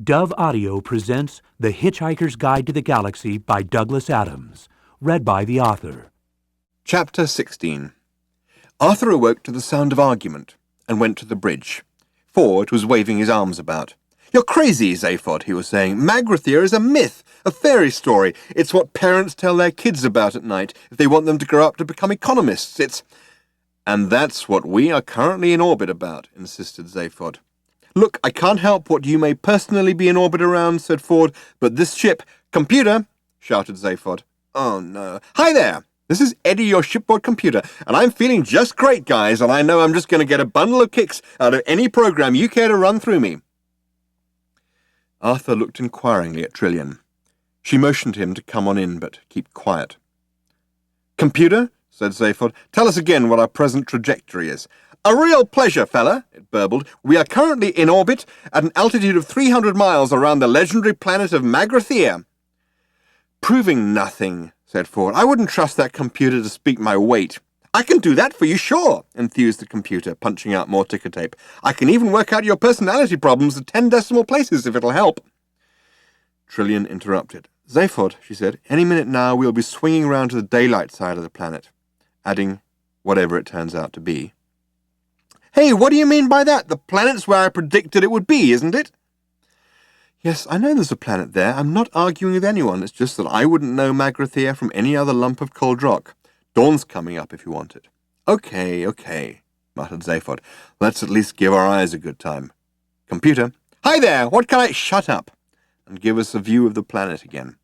Dove Audio presents The Hitchhiker's Guide to the Galaxy by Douglas Adams, read by the author. Chapter 16. Arthur awoke to the sound of argument and went to the bridge. Ford was waving his arms about. "You're crazy, Zaphod," he was saying. "Magrathea is a myth, a fairy story. It's what parents tell their kids about at night if they want them to grow up to become economists. And that's what we are currently in orbit about," insisted Zaphod. "Look, I can't help what you may personally be in orbit around," said Ford, "but this ship—" "Computer!" shouted Zaphod. "Oh, no. Hi there! This is Eddie, your shipboard computer, and I'm feeling just great, guys, and I know I'm just going to get a bundle of kicks out of any program you care to run through me." Arthur looked inquiringly at Trillian. She motioned him to come on in, but keep quiet. "Computer," said Zaphod, "tell us again what our present trajectory is." "A real pleasure, fella," it burbled. "We are currently in orbit at an altitude of 300 miles around the legendary planet of Magrathea." "Proving nothing," said Ford. "I wouldn't trust that computer to speak my weight." "I can do that for you, sure," enthused the computer, punching out more ticker tape. "I can even work out your personality problems at 10 decimal places if it'll help." Trillian interrupted. "Zaphod," she said, "any minute now we'll be swinging round to the daylight side of the planet," adding, "whatever it turns out to be." "Hey, what do you mean by that? The planet's where I predicted it would be, isn't it?" "Yes, I know there's a planet there. I'm not arguing with anyone. It's just that I wouldn't know Magrathea from any other lump of cold rock. Dawn's coming up if you want it." Okay, muttered Zaphod. "Let's at least give our eyes a good time. Computer, hi there, what can I—" "Shut up, and give us a view of the planet again."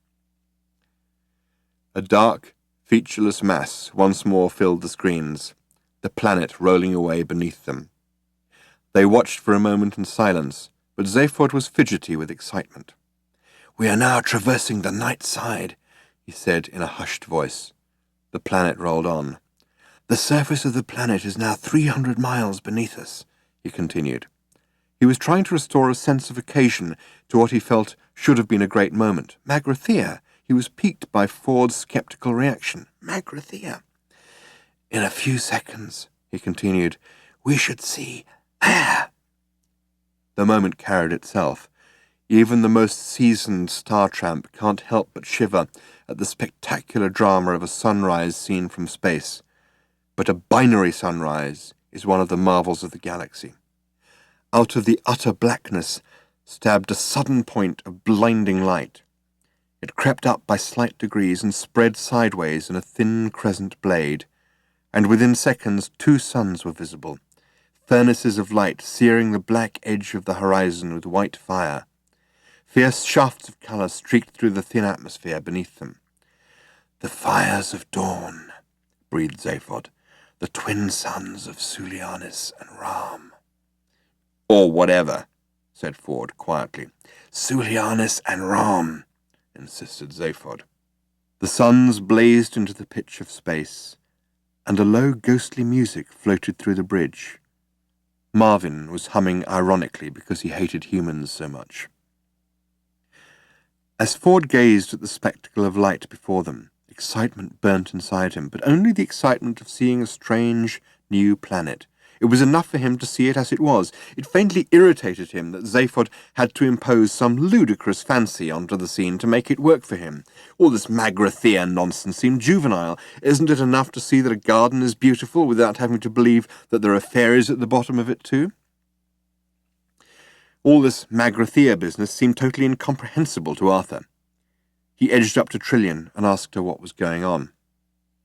A dark, featureless mass once more filled the screens, the planet rolling away beneath them. They watched for a moment in silence, but Zaphod was fidgety with excitement. "We are now traversing the night side," he said in a hushed voice. The planet rolled on. "The surface of the planet is now 300 miles beneath us," he continued. He was trying to restore a sense of occasion to what he felt should have been a great moment. Magrathea! He was piqued by Ford's sceptical reaction. Magrathea! "In a few seconds," he continued, "we should see there." The moment carried itself. Even the most seasoned star tramp can't help but shiver at the spectacular drama of a sunrise seen from space. But a binary sunrise is one of the marvels of the galaxy. Out of the utter blackness stabbed a sudden point of blinding light. It crept up by slight degrees and spread sideways in a thin crescent blade, and within seconds 2 suns were visible, furnaces of light searing the black edge of the horizon with white fire. Fierce shafts of colour streaked through the thin atmosphere beneath them. "The fires of dawn," breathed Zaphod, "the twin sons of Sulianis and Ram." "Or whatever," said Ford quietly. "Sulianis and Ram," insisted Zaphod. The suns blazed into the pitch of space, and a low ghostly music floated through the bridge. Marvin was humming ironically because he hated humans so much. As Ford gazed at the spectacle of light before them, excitement burnt inside him, but only the excitement of seeing a strange, new planet. It was enough for him to see it as it was. It faintly irritated him that Zaphod had to impose some ludicrous fancy onto the scene to make it work for him. All this Magrathea nonsense seemed juvenile. Isn't it enough to see that a garden is beautiful without having to believe that there are fairies at the bottom of it too? All this Magrathea business seemed totally incomprehensible to Arthur. He edged up to Trillian and asked her what was going on.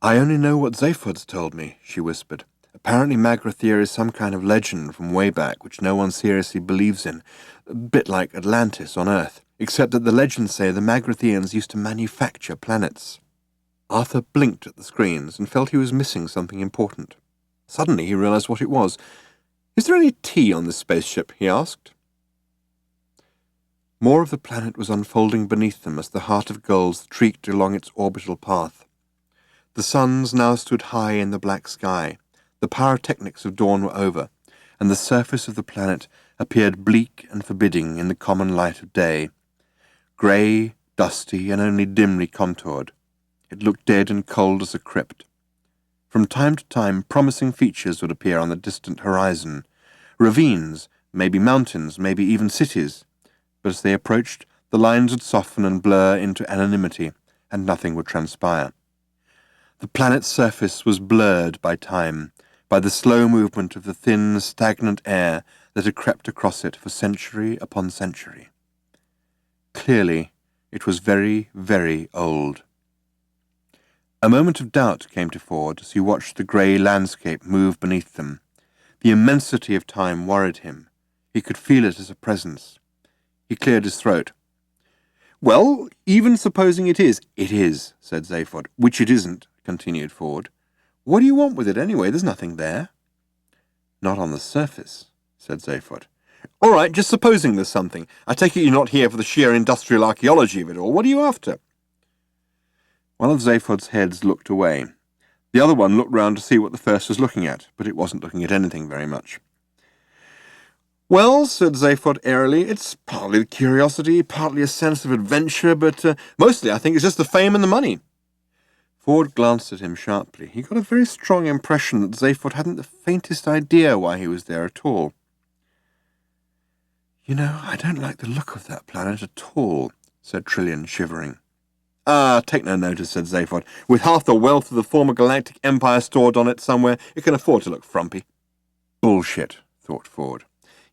"I only know what Zaphod's told me," she whispered. "Apparently Magrathea is some kind of legend from way back which no one seriously believes in, a bit like Atlantis on Earth, except that the legends say the Magratheans used to manufacture planets." Arthur blinked at the screens and felt he was missing something important. Suddenly he realized what it was. "Is there any tea on this spaceship?" he asked. More of the planet was unfolding beneath them as the heart of gold streaked along its orbital path. The suns now stood high in the black sky. The pyrotechnics of dawn were over, and the surface of the planet appeared bleak and forbidding in the common light of day. Grey, dusty, and only dimly contoured, it looked dead and cold as a crypt. From time to time, promising features would appear on the distant horizon. Ravines, maybe mountains, maybe even cities. but as they approached, the lines would soften and blur into anonymity, and nothing would transpire. The planet's surface was blurred by time, by the slow movement of the thin, stagnant air that had crept across it for century upon century. Clearly, it was very, very old. A moment of doubt came to Ford as he watched the grey landscape move beneath them. The immensity of time worried him. He could feel it as a presence. He cleared his throat. "Well, even supposing it is." "It is," said Zaphod. "Which it isn't," continued Ford. "What do you want with it anyway? There's nothing there." "Not on the surface," said Zaphod. "All right, just supposing there's something. I take it you're not here for the sheer industrial archaeology of it all. What are you after?" One of Zaphod's heads looked away. The other one looked round to see what the first was looking at, but it wasn't looking at anything very much. "Well," said Zaphod airily, "it's partly the curiosity, partly a sense of adventure, but mostly I think it's just the fame and the money." Ford glanced at him sharply. He got a very strong impression that Zaphod hadn't the faintest idea why he was there at all. "You know, I don't like the look of that planet at all," said Trillian, shivering. "Ah, take no notice," said Zaphod. "With half the wealth of the former galactic empire stored on it somewhere, it can afford to look frumpy." Bullshit, thought Ford.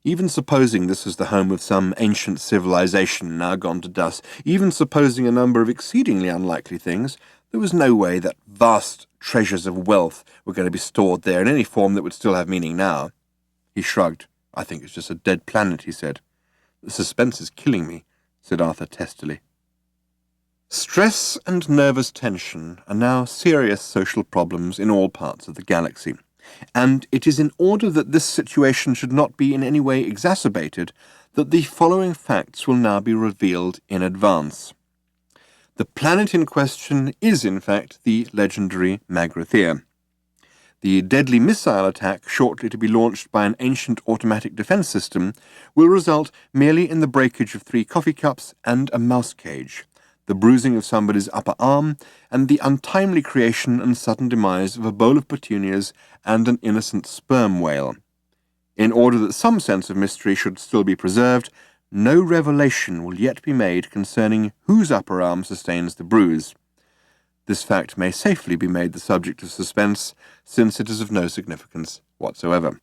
Even supposing this was the home of some ancient civilization now gone to dust, even supposing a number of exceedingly unlikely things, there was no way that vast treasures of wealth were going to be stored there in any form that would still have meaning now. He shrugged. "I think it's just a dead planet," he said. "The suspense is killing me," said Arthur testily. Stress and nervous tension are now serious social problems in all parts of the galaxy, and it is in order that this situation should not be in any way exacerbated that the following facts will now be revealed in advance. The planet in question is, in fact, the legendary Magrathea. The deadly missile attack, shortly to be launched by an ancient automatic defense system, will result merely in the breakage of 3 coffee cups and a mouse cage, the bruising of somebody's upper arm, and the untimely creation and sudden demise of a bowl of petunias and an innocent sperm whale. In order that some sense of mystery should still be preserved, no revelation will yet be made concerning whose upper arm sustains the bruise. This fact may safely be made the subject of suspense, since it is of no significance whatsoever.